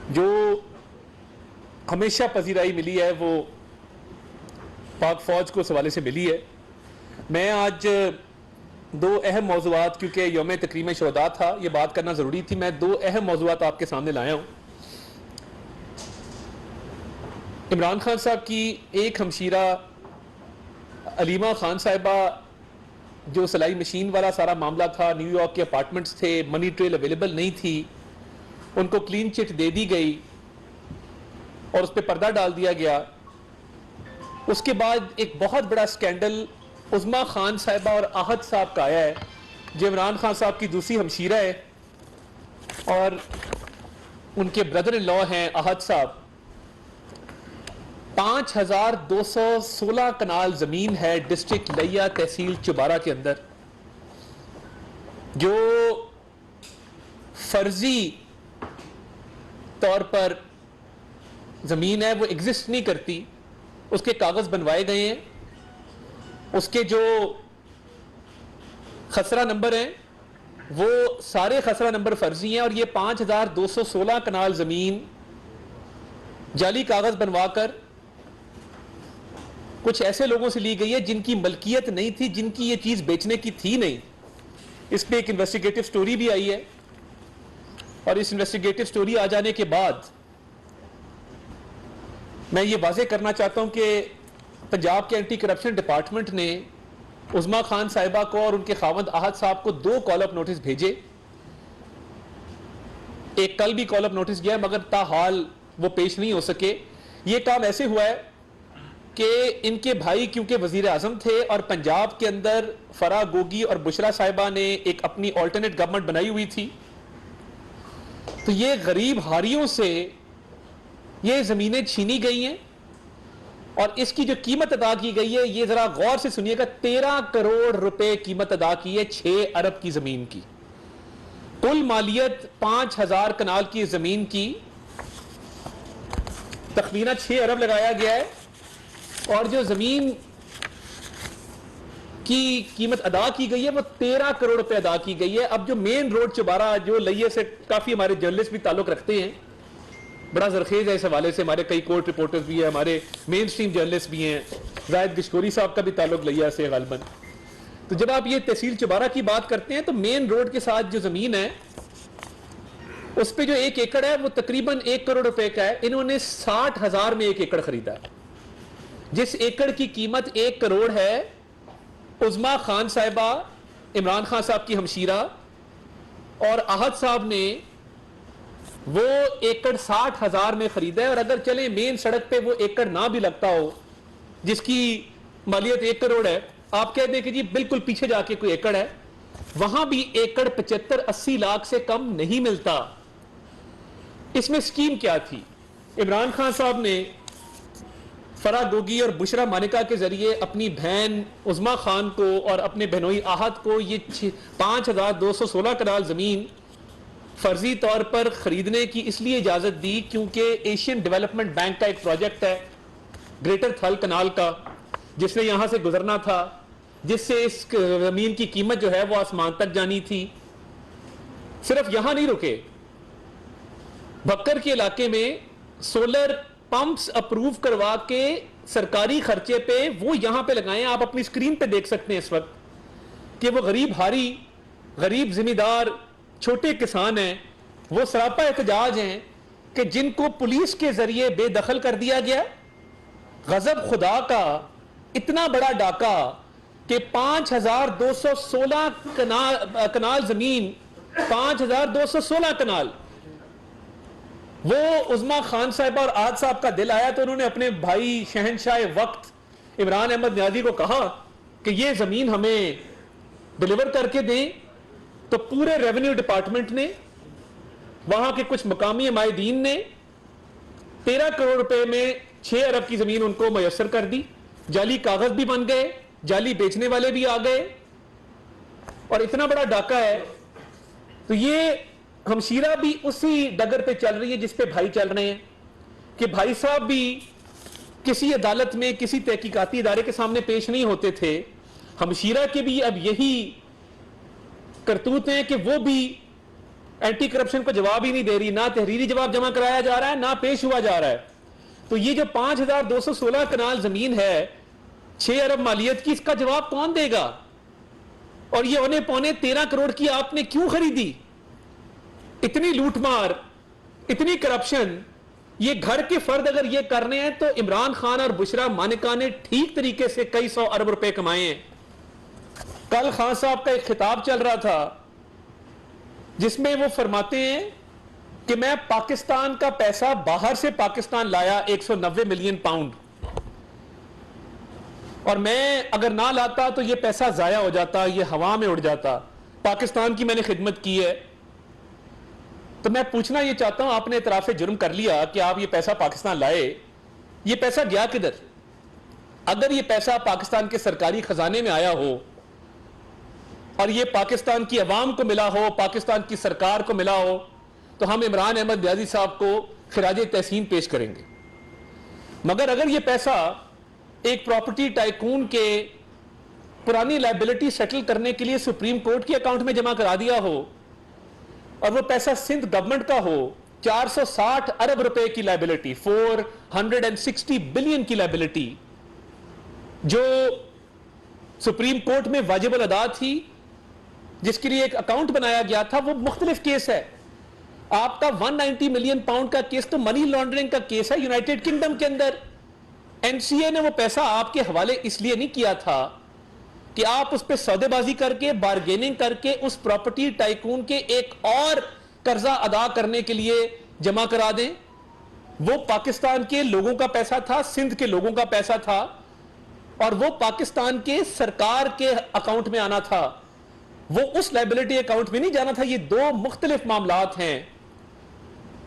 جو ہمیشہ پذیرائی ملی ہے وہ پاک فوج کو اس حوالے سے ملی ہے. میں آج دو اہم موضوعات، کیونکہ یوم تکریم شہداء تھا، یہ بات کرنا ضروری تھی، میں دو اہم موضوعات آپ کے سامنے لایا ہوں. عمران خان صاحب کی ایک ہمشیرہ علیمہ خان صاحبہ، جو سلائی مشین والا سارا معاملہ تھا، نیو یارک کے اپارٹمنٹس تھے، منی ٹریل اویلیبل نہیں تھی، ان کو کلین چٹ دے دی گئی اور اس پہ پردہ ڈال دیا گیا. اس کے بعد ایک بہت بڑا سکینڈل عظمیٰ خان صاحبہ اور احد صاحب کا آیا ہے، جو عمران خان صاحب کی دوسری ہمشیرہ ہے اور ان کے بردر ان لا ہیں احد صاحب. 5216 کنال زمین ہے ڈسٹرکٹ لیا تحصیل چبارہ کے اندر، جو فرضی طور پر زمین ہے، وہ ایگزسٹ نہیں کرتی. اس کے کاغذ بنوائے گئے ہیں، اس کے جو خسرہ نمبر ہیں وہ سارے خسرہ نمبر فرضی ہیں، اور یہ 5216 کنال زمین جعلی کاغذ بنوا کر کچھ ایسے لوگوں سے لی گئی ہے جن کی ملکیت نہیں تھی، جن کی یہ چیز بیچنے کی تھی نہیں. اس پہ ایک انویسٹیگیٹو سٹوری بھی آئی ہے، اور اس انویسٹیگیٹو سٹوری آ جانے کے بعد میں یہ واضح کرنا چاہتا ہوں کہ پنجاب کے اینٹی کرپشن ڈپارٹمنٹ نے عظمیٰ خان صاحبہ کو اور ان کے خاوند احد صاحب کو 2 کال اپ نوٹس بھیجے. ایک کل بھی کال اپ نوٹس گیا مگر تاحال وہ پیش نہیں ہو سکے. یہ کام ایسے ہوا ہے کہ ان کے بھائی کیونکہ وزیر اعظم تھے اور پنجاب کے اندر فرا گوگی اور بشرا صاحبہ نے ایک اپنی آلٹرنیٹ گورنمنٹ بنائی ہوئی تھی، تو یہ غریب ہاریوں سے یہ زمینیں چھینی گئی ہیں، اور اس کی جو قیمت ادا کی گئی ہے یہ ذرا غور سے سنیے گا. 13 کروڑ روپے قیمت ادا کی ہے 6 ارب کی زمین کی. کل مالیت 5000 کنال کی زمین کی تخمینہ 6 ارب لگایا گیا ہے، اور جو زمین کی قیمت ادا کی گئی ہے وہ 13 کروڑ روپے ادا کی گئی ہے. اب جو مین روڈ چبارہ، جو لئیے سے کافی ہمارے جرنلسٹ بھی تعلق رکھتے ہیں، بڑا زرخیز ہے اس حوالے سے، ہمارے کئی کورٹ رپورٹرز بھی ہیں، ہمارے مین سٹریم جرنلسٹ بھی ہیں، زاہد گشکوری صاحب کا بھی تعلق لیا سے غالباً. تو جب آپ یہ تحصیل چبارہ کی بات کرتے ہیں تو مین روڈ کے ساتھ جو زمین ہے اس پہ جو 1 ایکڑ ہے وہ تقریباً 1 کروڑ روپے کا ہے. انہوں نے 60,000 میں 1 ایکڑ خریدا ہے. جس ایکڑ کی قیمت 1 کروڑ ہے، عظمیٰ خان صاحبہ، عمران خان صاحب کی ہمشیرہ اور احد صاحب نے وہ 1 ایکڑ 60,000 میں خریدا ہے. اور اگر چلیں مین سڑک پہ وہ ایکڑ نہ بھی لگتا ہو جس کی مالیت 1 کروڑ ہے، آپ کہہ دیں کہ جی بالکل پیچھے جا کے کوئی ایکڑ ہے، وہاں بھی ایکڑ 75-80 لاکھ سے کم نہیں ملتا. اس میں سکیم کیا تھی؟ عمران خان صاحب نے فرا گوگی اور بشرا مانکا کے ذریعے اپنی بہن عظمیٰ خان کو اور اپنے بہنوئی احد کو یہ 5216 کنال زمین فرضی طور پر خریدنے کی اس لیے اجازت دی کیونکہ ایشین ڈیولپمنٹ بینک کا ایک پروجیکٹ ہے گریٹر تھل کنال کا، جس نے یہاں سے گزرنا تھا، جس سے اس زمین کی قیمت جو ہے وہ آسمان تک جانی تھی. صرف یہاں نہیں رکے، بھکر کے علاقے میں سولر پمپس اپروو کروا کے سرکاری خرچے پہ وہ یہاں پہ لگائیں. آپ اپنی سکرین پہ دیکھ سکتے ہیں اس وقت کہ وہ غریب ہاری، غریب ذمہ دار، چھوٹے کسان ہیں، وہ سراپا احتجاج ہیں کہ جن کو پولیس کے ذریعے بے دخل کر دیا گیا. غضب خدا کا اتنا بڑا ڈاکہ کہ 5216 کنال زمین، 5216 کنال. وہ عظمیٰ خان صاحبہ اور احد صاحب کا دل آیا تو انہوں نے اپنے بھائی شہنشاہ وقت عمران احمد نیازی کو کہا کہ یہ زمین ہمیں ڈیلیور کر کے دیں. تو پورے ریونیو ڈپارٹمنٹ نے، وہاں کے کچھ مقامی عمائدین نے 13 کروڑ روپے میں 6 ارب کی زمین ان کو میسر کر دی. جعلی کاغذ بھی بن گئے، جعلی بیچنے والے بھی آ گئے، اور اتنا بڑا ڈاکہ ہے. تو یہ ہمشیرہ بھی اسی ڈگر پہ چل رہی ہے جس پہ بھائی چل رہے ہیں کہ بھائی صاحب بھی کسی عدالت میں، کسی تحقیقاتی ادارے کے سامنے پیش نہیں ہوتے تھے. ہمشیرہ کے بھی اب یہی کرتوت ہیں کہ وہ بھی اینٹی کرپشن کو جواب ہی نہیں دے رہی, نہ تحریری جواب جمع کرایا جا رہا ہے نہ پیش ہوا جا رہا ہے. تو یہ جو 5216 کنال زمین ہے 6 ارب مالیت کی, اس کا جواب کون دے گا؟ اور یہ اونے پونے 13 کروڑ کی آپ نے کیوں خریدی؟ اتنی لوٹ مار, اتنی کرپشن. یہ گھر کے فرد اگر یہ کرنے ہیں تو عمران خان اور بشرا مانکا نے ٹھیک طریقے سے کئی 100 ارب روپے کمائے ہیں. کل خان صاحب کا ایک خطاب چل رہا تھا جس میں وہ فرماتے ہیں کہ میں پاکستان کا پیسہ باہر سے پاکستان لایا 190 ملین پاؤنڈ, اور میں اگر نہ لاتا تو یہ پیسہ ضائع ہو جاتا, یہ ہوا میں اڑ جاتا. پاکستان کی میں نے خدمت کی ہے. تو میں پوچھنا یہ چاہتا ہوں, آپ نے اعتراف جرم کر لیا کہ آپ یہ پیسہ پاکستان لائے, یہ پیسہ گیا کدھر؟ اگر یہ پیسہ پاکستان کے سرکاری خزانے میں آیا ہو اور یہ پاکستان کی عوام کو ملا ہو, پاکستان کی سرکار کو ملا ہو, تو ہم عمران احمد نیازی صاحب کو خراج تحسین پیش کریں گے. مگر اگر یہ پیسہ ایک پراپرٹی ٹائکون کے پرانی لائبلٹی سیٹل کرنے کے لیے سپریم کورٹ کے اکاؤنٹ میں جمع کرا دیا ہو, اور وہ پیسہ سندھ گورنمنٹ کا ہو, 460 ارب روپے کی لائبلٹی, 460 بلین کی لائبلٹی جو سپریم کورٹ میں واجب الادا تھی, جس کے لیے ایک اکاؤنٹ بنایا گیا تھا, وہ مختلف کیس ہے. آپ کا 190 ملین پاؤنڈ کا کیس تو منی لانڈرنگ کا کیس ہے یونائٹڈ کنگڈم کے اندر. این سی اے نے وہ پیسہ آپ کے حوالے اس لیے نہیں کیا تھا کہ آپ اس پہ سودے بازی کر کے, بارگیننگ کر کے اس پراپرٹی ٹائکون کے ایک اور قرضہ ادا کرنے کے لیے جمع کرا دیں. وہ پاکستان کے لوگوں کا پیسہ تھا, سندھ کے لوگوں کا پیسہ تھا, اور وہ پاکستان کے سرکار کے اکاؤنٹ میں آنا تھا, وہ اس لائبلٹی اکاؤنٹ میں نہیں جانا تھا. یہ دو مختلف معاملات ہیں.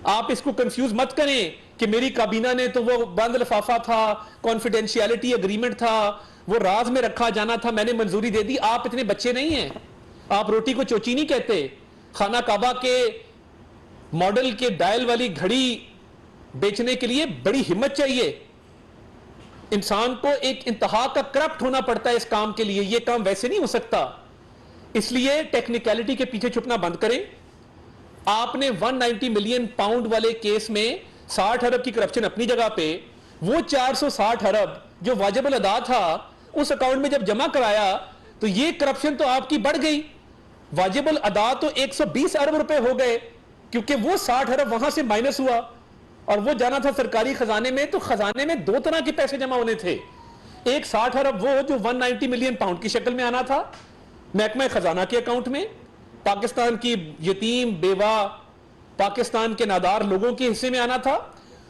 آپ اس کو کنفیوز مت کریں کہ میری کابینہ نے تو وہ بند لفافہ تھا, کانفیڈینشیلٹی اگریمنٹ تھا, وہ راز میں رکھا جانا تھا, میں نے منظوری دے دی. آپ اتنے بچے نہیں ہیں, آپ روٹی کو چوچی نہیں کہتے. خانہ کعبہ کے ماڈل کے ڈائل والی گھڑی بیچنے کے لیے بڑی ہمت چاہیے. انسان کو ایک انتہا کا کرپٹ ہونا پڑتا ہے اس کام کے لیے, یہ کام ویسے نہیں ہو سکتا. اس لیے ٹیکنیکلٹی کے پیچھے چھپنا بند کریں. آپ نے 190 ملین پاؤنڈ والے کیس میں 60 ارب کی کرپشن اپنی جگہ پہ, وہ 460 ارب جو واجب الادا تھا اس اکاؤنٹ میں جب جمع کرایا تو یہ کرپشن تو آپ کی بڑھ گئی. واجب الادا تو 120 ارب روپے ہو گئے کیونکہ وہ 60 ارب وہاں سے مائنس ہوا اور وہ جانا تھا سرکاری خزانے میں. تو خزانے میں دو طرح کے پیسے جمع ہونے تھے, ایک 60 ارب وہ جو 190 ملین پاؤنڈ کی شکل میں آنا تھا محکمہ خزانہ کے اکاؤنٹ میں, پاکستان کی یتیم بیوہ پاکستان کے نادار لوگوں کے حصے میں آنا تھا,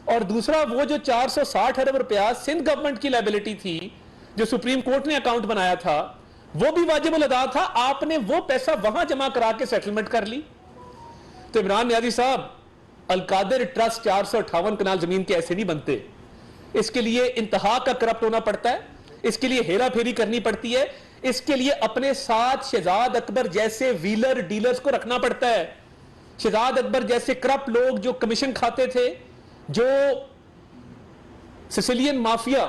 اور دوسرا وہ جو 460 ارب روپیہ سندھ گورنمنٹ کی لائبلٹی تھی جو سپریم کورٹ نے اکاؤنٹ بنایا تھا, وہ بھی واجب الادا تھا. آپ نے وہ پیسہ وہاں جمع کرا کے سیٹلمنٹ کر لی. تو عمران نیازی صاحب, القادر ٹرسٹ 458 کنال زمین کے ایسے نہیں بنتے. اس کے لیے انتہا کا کرپٹ ہونا پڑتا ہے, اس کے لیے ہیرا پھیری کرنی پڑتی ہے, اس کے لیے اپنے ساتھ شہزاد اکبر جیسے ویلر ڈیلرز کو رکھنا پڑتا ہے. شہزاد اکبر جیسے کرپٹ لوگ جو کمیشن کھاتے تھے, جو سسیلین مافیا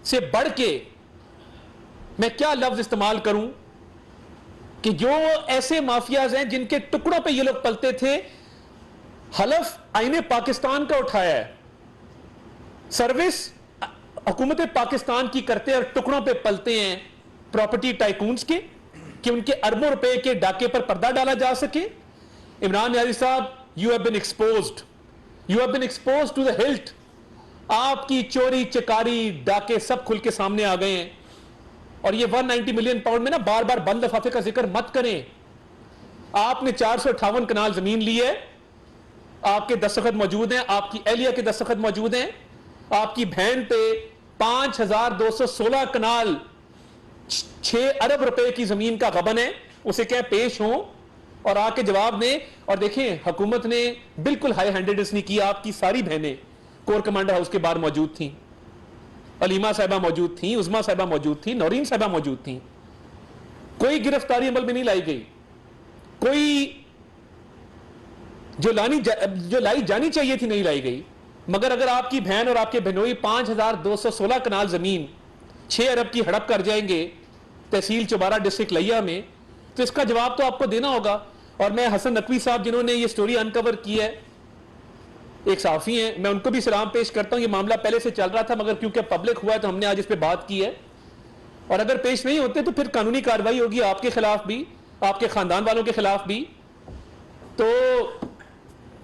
سے بڑھ کے, میں کیا لفظ استعمال کروں, کہ جو ایسے مافیاز ہیں جن کے ٹکڑوں پہ یہ لوگ پلتے تھے, حلف آئین پاکستان کا اٹھایا ہے, سروس حکومت پاکستان کی کرتے اور ٹکڑوں پہ پلتے ہیں پراپرٹی ٹائکونز کے, کہ ان کے اربوں روپے کے ڈاکے پر پردہ ڈالا جا سکے. عمران نیازی صاحب, you have been exposed. You have been exposed to the hilt. آپ کی چوری چکاری ڈاکے سب کھل کے سامنے آ گئے ہیں. اور یہ 190 ملین پاؤنڈ میں نا بار بار بند لفافے کا ذکر مت کریں. آپ نے 458 کنال زمین لی ہے, آپ کے دستخط موجود ہیں, آپ کی اہلیہ کے دستخط موجود ہیں, آپ کی بہن پہ 5216 کنال 6 ارب روپے کی زمین کا غبن ہے. اسے کیا پیش ہوں اور آ کے جواب دیں. اور دیکھیں حکومت نے بالکل ہائی ہینڈڈنس نہیں کیا. آپ کی ساری بہنیں کور کمانڈر ہاؤس کے باہر موجود تھیں, علیمہ صاحبہ موجود تھیں, عظما صاحبہ موجود تھیں, نورین صاحبہ موجود تھیں. کوئی گرفتاری عمل میں نہیں لائی گئی, کوئی جو لائی جانی چاہیے تھی نہیں لائی گئی. مگر اگر آپ کی بہن اور آپ کے بہنوئی 5216 کنال زمین 6 ارب کی ہڑپ کر جائیں گے تحصیل چوبارہ ڈسٹرکٹ لیا میں, تو اس کا جواب تو آپ کو دینا ہوگا. اور میں حسن نقوی صاحب جنہوں نے یہ سٹوری انکور کی ہے، ایک صحافی ہیں، میں ان کو بھی سلام پیش کرتا ہوں. یہ معاملہ پہلے سے چل رہا تھا مگر کیونکہ پبلک ہوا ہے تو ہم نے آج اس پہ بات کی ہے، اور اگر پیش نہیں ہوتے تو پھر قانونی کارروائی ہوگی آپ کے خلاف بھی، آپ کے خاندان والوں کے خلاف بھی. تو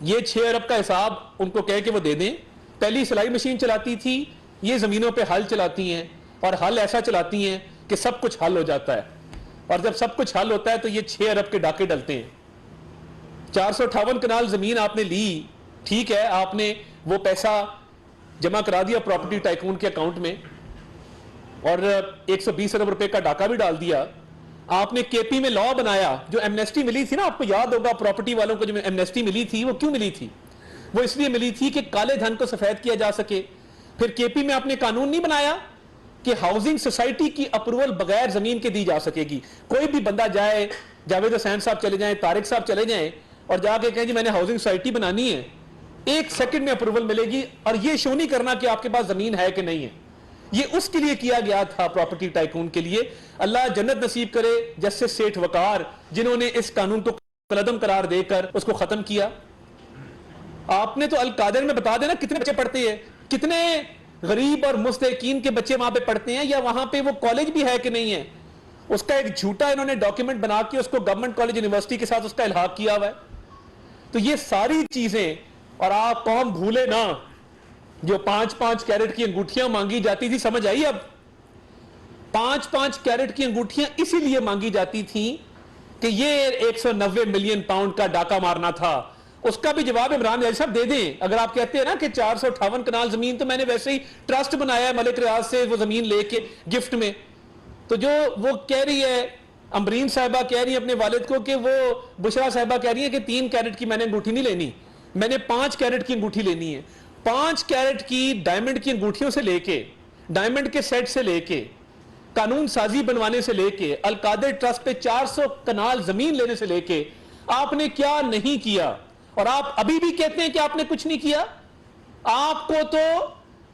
یہ 6 ارب کا حساب ان کو کہہ کہ وہ دے دیں. پہلی سلائی مشین چلاتی تھی، یہ زمینوں پہ ہل چلاتی ہیں، اور ہل ایسا چلاتی ہیں کہ سب کچھ حل ہو جاتا ہے، اور جب سب کچھ حل ہوتا ہے تو یہ 6 ارب کے ڈاکے ڈلتے ہیں. 458 کنال زمین آپ نے لی، ٹھیک ہے، آپ نے وہ پیسہ جمع کرا دیا پراپرٹی ٹائکون کے اکاؤنٹ میں، اور 120 ارب روپے کا ڈاکہ بھی ڈال دیا. آپ نے کے پی میں لا بنایا، جو ایمنیسٹی ملی تھی نا، آپ کو یاد ہوگا پراپرٹی والوں کو جو ایمنیسٹی ملی تھی وہ کیوں ملی تھی؟ وہ اس لیے ملی تھی کہ کالے دھن کو سفید کیا جا سکے. پھر کے پی میں آپ نے قانون نہیں بنایا کہ ہاؤسنگ سوسائٹی کی اپروول بغیر زمین کے دی جا سکے گی. کوئی بھی بندہ جائے، جاوید حسین صاحب چلے جائیں، طارق صاحب چلے جائیں اور جا کے کہیں جی میں نے ہاؤسنگ سوسائٹی بنانی ہے، 1 سیکنڈ میں اپروول ملے گی. اور یہ شو نہیں کرنا کہ آپ کے پاس زمین ہے کہ نہیں ہے. یہ اس کے لیے کیا گیا تھا، پراپرٹی ٹائکون کے لیے. اللہ جنت نصیب کرے جسٹس سیٹھ وقار جنہوں نے اس قانون کو قلعدم قرار دے کر اس کو ختم کیا. آپ نے تو القادر میں بتا دینا کتنے بچے پڑھتے ہیں، کتنے غریب اور مستحقین کے بچے وہاں پہ پڑھتے ہیں، یا وہاں پہ وہ کالج بھی ہے کہ نہیں ہے. اس کا ایک جھوٹا انہوں نے ڈاکیومنٹ بنا کے اس کو گورنمنٹ کالج یونیورسٹی کے ساتھ اس کا الحاق کیا ہوا ہے. تو یہ ساری چیزیں، اور آپ قوم بھولے نہ جو 5-5 کیرٹ کی انگوٹھیاں مانگی جاتی تھی. سمجھ آئی؟ اب 5-5 کیرٹ کی انگوٹھیاں اسی لیے مانگی جاتی تھیں کہ یہ 190 ملین پاؤنڈ کا ڈاکہ مارنا تھا. اس کا بھی جواب عمران ریاض صاحب دے دیں. اگر آپ کہتے ہیں نا کہ 458 کنال زمین تو میں نے ویسے ہی ٹرسٹ بنایا ہے ملک ریاض سے وہ زمین لے کے گفٹ میں، تو جو وہ کہہ رہی ہے امبرین صاحبہ کہہ رہی ہے اپنے والد کو کہ وہ بشرا صاحبہ کہہ رہی ہے کہ 3 کیرٹ کی میں نے انگوٹھی نہیں لینی، میں نے 5 کیرٹ کی انگوٹھی لینی ہے. 5 کیرٹ کی ڈائمنڈ کی انگوٹھیوں سے لے کے، ڈائمنڈ کے سیٹ سے لے کے، قانون سازی بنوانے سے لے کے، القادر ٹرسٹ پہ 400 کنال زمین لینے سے لے کے، آپ نے کیا نہیں کیا. اور آپ ابھی بھی کہتے ہیں کہ آپ نے کچھ نہیں کیا. آپ کو تو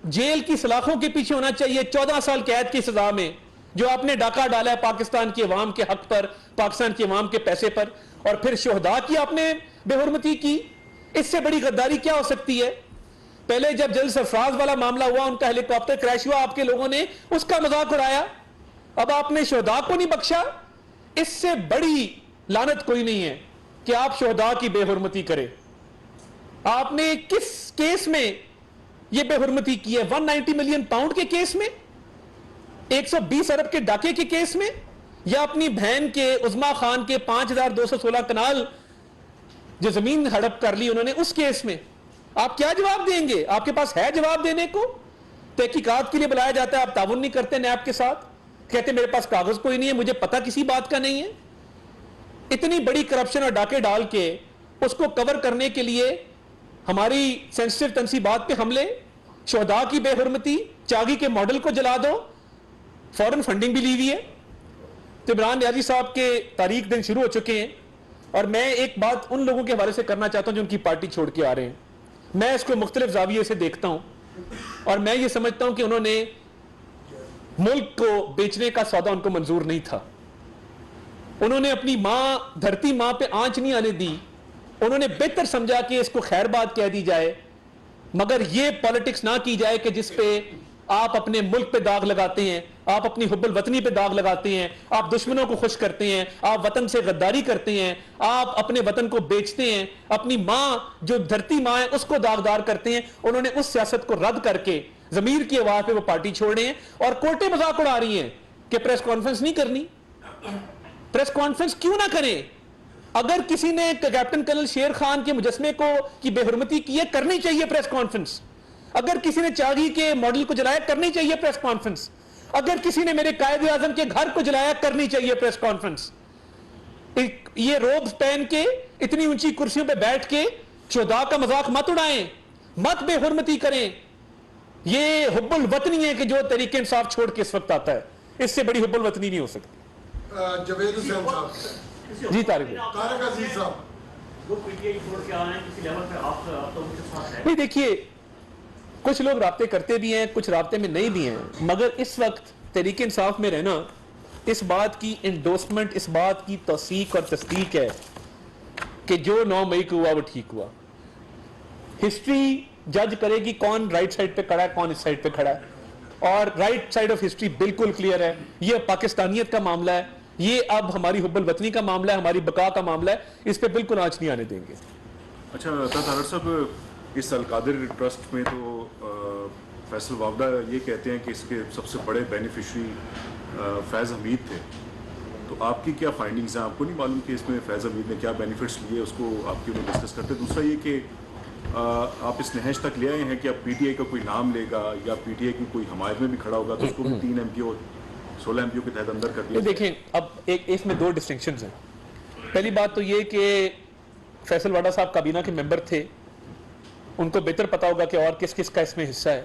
جیل کی سلاخوں کے پیچھے ہونا چاہیے 14 سال قید کی سزا میں، جو آپ نے ڈاکہ ڈالا ہے پاکستان کی عوام کے حق پر، پاکستان کی عوام کے پیسے پر. اور پھر شہداء کی آپ نے بے حرمتی کی. اس سے بڑی غداری کیا ہو سکتی ہے؟ پہلے جب جل سرفراز والا معاملہ ہوا، ان کا ہیلی کاپٹر کریش ہوا، آپ کے لوگوں نے اس کا مذاق اڑایا. اب آپ نے شہداء کو نہیں بخشا. اس سے بڑی لعنت کوئی نہیں ہے کہ آپ شہداء کی بے حرمتی کرے. آپ نے کس کیس میں یہ بے حرمتی کی ہے؟ 190 ملین پاؤنڈ کے کیس میں، 120 ارب کے ڈاکے کے کیس میں، یا اپنی بہن کے عظما خان کے 5216 کنال جو زمین ہڑپ کر لی انہوں نے اس کیس میں؟ آپ کیا جواب دیں گے؟ آپ کے پاس ہے جواب دینے کو؟ تحقیقات کے لیے بلایا جاتا ہے، آپ تعاون نہیں کرتے نیب کے ساتھ، کہتے میرے پاس کاغذ کوئی نہیں ہے، مجھے پتہ کسی بات کا نہیں ہے. اتنی بڑی کرپشن اور ڈاکے ڈال کے اس کو کور کرنے کے لیے ہماری سینسٹیو تنصیبات پہ حملے، شہداء کی بے حرمتی، چاگی کے ماڈل کو جلا دو، فورن فنڈنگ بھی لی ہوئی ہے. تو عمران ریاضی صاحب کے تاریخ دن شروع ہو چکے ہیں، اور میں ایک بات ان لوگوں کے حوالے سے کرنا چاہتا ہوں جو ان کی پارٹی چھوڑ کے آ رہے ہیں. میں اس کو مختلف زاویے سے دیکھتا ہوں، اور میں یہ سمجھتا ہوں کہ انہوں نے ملک کو بیچنے کا سودا ان کو منظور نہیں تھا. انہوں نے اپنی ماں، دھرتی ماں پہ آنچ نہیں آنے دی. انہوں نے بہتر سمجھا کہ اس کو خیر بات کہہ دی جائے، مگر یہ پالیٹکس نہ کی جائے کہ جس پہ آپ اپنے ملک پہ داغ لگاتے ہیں، آپ اپنی حب الوطنی پہ داغ لگاتے ہیں، آپ دشمنوں کو خوش کرتے ہیں، آپ وطن سے غداری کرتے ہیں، آپ اپنے وطن کو بیچتے ہیں، اپنی ماں جو دھرتی ماں ہے اس کو داغدار کرتے ہیں. انہوں نے اس سیاست کو رد کر کے ضمیر کی آواز پہ وہ پارٹی چھوڑ رہے ہیں، اور کوٹے مذاق اڑا رہی ہیں کہ پریس کانفرنس نہیں کرنی. پریس کانفرنس کیوں نہ کریں؟ اگر کسی نے کیپٹن کرنل شیر خان کے مجسمے کی بے حرمتی کی ہے، کرنی چاہیے پریس کانفرنس. اگر کسی نے چاگی کے ماڈل کو جلایا، کرنی چاہیے پریس کانفرنس. اگر کسی نے میرے قائد اعظم کے گھر کو جلایا، کرنی چاہیے پریس کانفرنس. یہ روب پہن کے اتنی اونچی کرسیوں پہ بیٹھ کے شہداء کا مذاق مت اڑائیں، مت بے حرمتی کریں. یہ حب الوطنی ہے کہ جو تحریک انصاف چھوڑ کے اس وقت آتا ہے. اس سے بڑی حب الوطنی نہیں ہو سکتی. جاوید حسین صاحب، جی طارق عزیز صاحب، نہیں دیکھیے، کچھ لوگ رابطے کرتے بھی ہیں، کچھ رابطے میں نہیں بھی ہیں، مگر اس وقت تحریک انصاف میں رہنا اس بات کی انڈورسمنٹ، اس بات کی توثیق اور تصدیق ہے کہ جو 9 مئی کو ہوا وہ ٹھیک ہوا. ہسٹری جج کرے گی کون رائٹ سائڈ پہ کھڑا ہے کون اس سائڈ پہ کھڑا ہے, اور رائٹ سائڈ آف ہسٹری بالکل کلیئر ہے. یہ پاکستانیت کا معاملہ ہے, یہ اب ہماری حب الوطنی کا معاملہ ہے, ہماری بقا کا معاملہ ہے, اس پہ بالکل آنچ نہیں آنے دیں گے. اچھا طاہر صاحب, اس القادر ٹرسٹ میں تو فیصل وابڈہ یہ کہتے ہیں کہ اس کے سب سے بڑے بینیفیشری فیض حمید تھے, تو آپ کی کیا فائنڈنگز ہیں؟ آپ کو نہیں معلوم کہ اس میں فیض حمید نے کیا بینیفٹس لیے, اس کو آپ کیوں نہیں ڈسکس کرتے؟ دوسرا یہ کہ آپ اس نہج تک لے آئے ہیں کہ اب پی ٹی آئی کا کوئی نام لے گا یا پی ٹی آئی کی کوئی حمایت میں بھی کھڑا ہوگا تو اس کو بھی 3 ایم پی او 16 ایم پی او کے تحت اندر کر دیا. دیکھیں اب اس میں 2 ڈسٹنکشنز ہیں. پہلی بات تو یہ کہ فیصل واڈا صاحب کابینہ کے ممبر تھے, ان کو بہتر پتا ہوگا کہ اور کس کس کا اس میں حصہ ہے.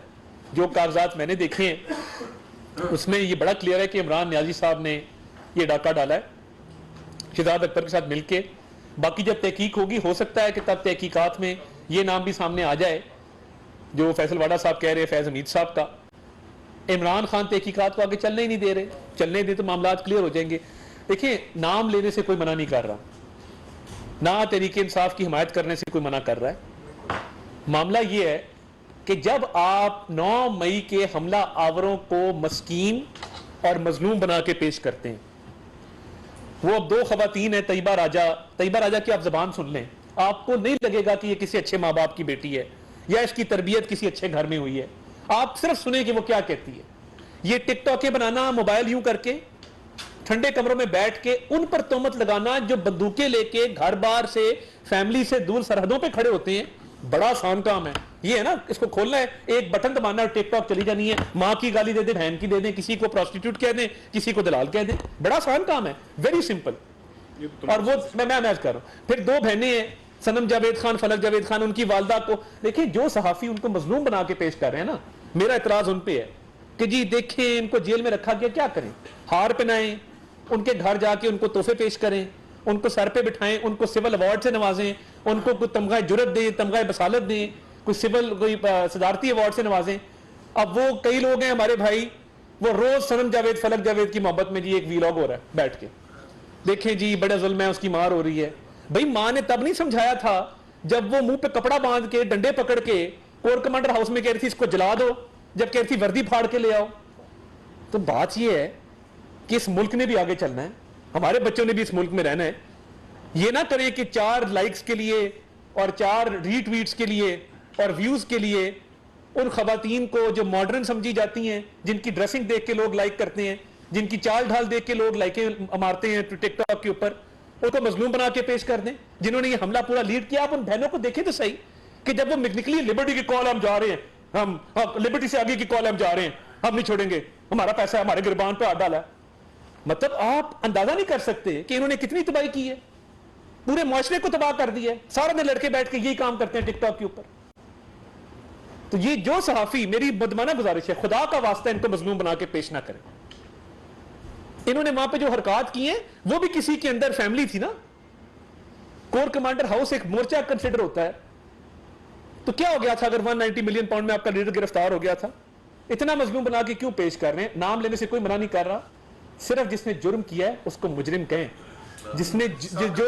جو کاغذات میں نے دیکھے ہیں اس میں یہ بڑا کلیئر ہے کہ عمران نیازی صاحب نے یہ ڈاکہ ڈالا ہے شہزاد اکبر کے ساتھ مل کے. باقی جب تحقیق ہوگی ہو سکتا ہے کہ تب تحقیقات میں یہ نام بھی سامنے آ جائے جو فیصل واڈا صاحب کہہ رہے ہیں فیض حمید صاحب کا. عمران خان تحقیقات کو آگے چلنے ہی نہیں دے رہے, چلنے دیں تو معاملات کلیئر ہو جائیں گے. دیکھیں نام لینے سے کوئی منع نہیں کر رہا, نہ تحریک انصاف کی حمایت کرنے سے کوئی منع کر رہا ہے. معاملہ یہ ہے کہ جب آپ 9 مئی کے حملہ آوروں کو مسکین اور مظلوم بنا کے پیش کرتے ہیں, وہ اب 2 خواتین ہیں طیبہ راجہ کی آپ زبان سن لیں, آپ کو نہیں لگے گا کہ یہ کسی اچھے ماں باپ کی بیٹی ہے یا اس کی تربیت کسی اچھے گھر میں ہوئی ہے. آپ صرف سنیں کہ وہ کیا کہتی ہے. یہ ٹک ٹاکیں بنانا, موبائل یوں کر کے ٹھنڈے کمروں میں بیٹھ کے ان پر تہمت لگانا جو بندوقیں لے کے گھر بار سے فیملی سے دور سرحدوں پہ کھڑے ہوتے ہیں, بڑا آسان کام ہے. یہ ہے نا, اس کو کھولنا ہے, ایک بٹن دبانا اور ٹک ٹاک چلی جانی ہے. ماں کی گالی دے دیں, بہن کی دے دیں, کسی کو پروسٹیٹیوٹ کہہ دیں, کسی کو دلال کہہ دیں. بڑا آسان کام ہے, ویری سمپل. اور وہ میں میچ کر رہا ہوں. پھر 2 بہنیں ہیں, صنم جاوید خان, فلک جاوید خان, ان کی والدہ کو دیکھیں جو صحافی ان کو مظلوم بنا کے پیش کر رہے ہیں نا, میرا اعتراض ان پہ ہے کہ جی دیکھیں ان کو جیل میں رکھا گیا, کیا کریں؟ ہار پہنائیں, ان کے گھر جا کے ان کو تحفے پیش کریں, ان کو سر پہ بٹھائیں, ان کو سول ایوارڈ سے نوازیں, ان کو کوئی تمغہ جرت دیں, تمغہ بصالت دیں, کوئی صدارتی ایوارڈ سے نوازیں. اب وہ کئی لوگ ہیں ہمارے بھائی, وہ روز صنم جاوید فلک جاوید کی محبت میں جی ایک ویلاگ ہو رہا ہے بیٹھ کے, دیکھیں جی بڑے ظلم ہے, اس کی مار ہو رہی ہے. بھائی ماں نے تب نہیں سمجھایا تھا جب وہ منہ پہ کپڑا باندھ کے ڈنڈے پکڑ کے کور کمانڈر ہاؤس میں کہہ رہی تھی اس کو جلا دو, جب کہہ رہی تھی وردی پھاڑ کے لے آؤ. تو بات یہ ہے کہ اس ملک نے بھی آگے چلنا ہے, ہمارے بچوں نے بھی اس ملک میں رہنا ہے. یہ نہ کریں کہ 4 لائکس کے لیے اور 4 ری ٹویٹس کے لیے اور ویوز کے لیے ان خواتین کو جو ماڈرن سمجھی جاتی ہیں, جن کی ڈریسنگ دیکھ کے لوگ لائک کرتے ہیں, جن کی چال ڈھال دیکھ کے لوگ لائکیں مارتے ہیں ٹک ٹاک کے اوپر, ان کو مظلوم بنا کے پیش کر دیں. جنہوں نے یہ حملہ پورا لیڈ کیا, آپ ان بہنوں کو دیکھیں تو صحیح کہ جب وہ نکلی لبرٹی کی کال, ہم جا رہے ہیں, ہم لبرٹی سے آگے کی کال, ہم جا رہے ہیں, ہم نہیں چھوڑیں گے, ہمارا پیسہ ہمارے گربان پہ ہاتھ ڈالا ہے. مطلب آپ اندازہ نہیں کر سکتے کہ انہوں نے کتنی تباہی کی ہے, پورے معاشرے کو تباہ کر دیا ہے. سارے دن لڑکے بیٹھ کے یہی کام کرتے ہیں ٹک ٹاک کے اوپر. تو یہ جو صحافی, میری بدمانہ گزارش ہے, خدا کا واسطہ ان کو مظلوم بنا کے پیش نہ کریں. انہوں نے وہاں پہ جو حرکات کی ہیں وہ بھی کسی کے اندر فیملی تھی نا. کور کمانڈر ہاؤس ایک مورچہ کنسیڈر ہوتا ہے, تو کیا ہو گیا تھا اگر 190 ملین پاؤنڈ میں آپ کا لیڈر گرفتار ہو گیا تھا؟ اتنا مظلوم بنا کے کیوں پیش کر رہے ہیں؟ نام لینے سے کوئی منع نہیں کر رہا, صرف جس نے جرم کیا ہے اس کو مجرم کہیں, جس نے جو